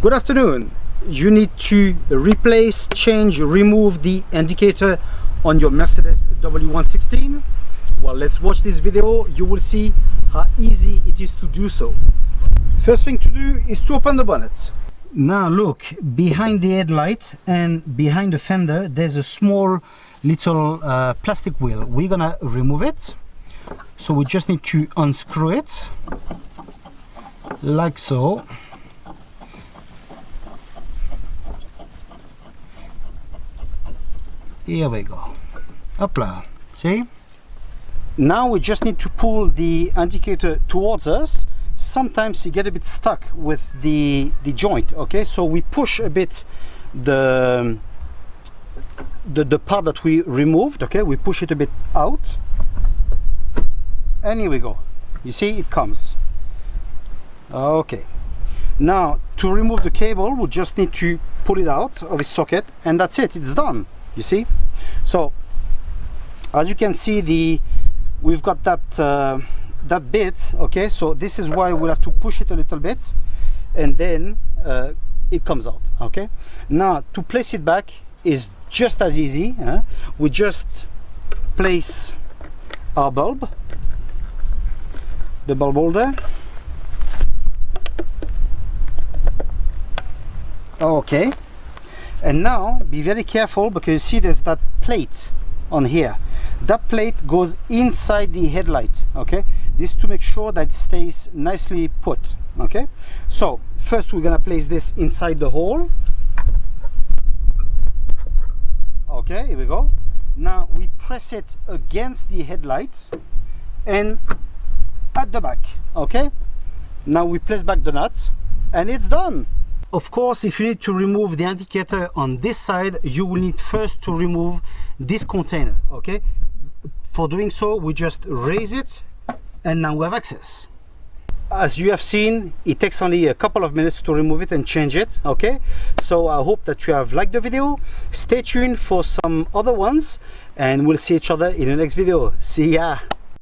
Good afternoon. You need to replace, change, remove the indicator on your Mercedes W116. Well, let's watch this video. You will see how easy it is to do so. First thing to do is to open the bonnet. Now look, behind the headlight and behind the fender there's a small little plastic wheel. We're gonna remove it. So we just need to unscrew it like so. Here we go. Hopla. See? Now we just need to pull the indicator towards us. Sometimes you get a bit stuck with the joint, okay? So we push a bit the part that we removed, okay? We push it a bit out. And here we go. You see, it comes. Okay. Now, to remove the cable, we just need to pull it out of its socket, and that's it, it's done. You see? So as you can see, we've got that bit, okay? So this is why we'll have to push it a little bit, and then it comes out, okay? Now to place it back is just as easy. We just place our bulb, the bulb holder, okay. And now be very careful, because you see there's that plate on here. That plate goes inside the headlight, okay? This to make sure that it stays nicely put, okay? So first we're gonna place this inside the hole. Okay, here we go. Now we press it against the headlight and at the back, okay? Now we place back the nut and it's done. Of course, if you need to remove the indicator on this side, you will need first to remove this container, okay? For doing so, we just raise it and now we have access. As you have seen, it takes only a couple of minutes to remove it and change it, okay? So I hope that you have liked the video. Stay tuned for some other ones and we'll see each other in the next video. See ya!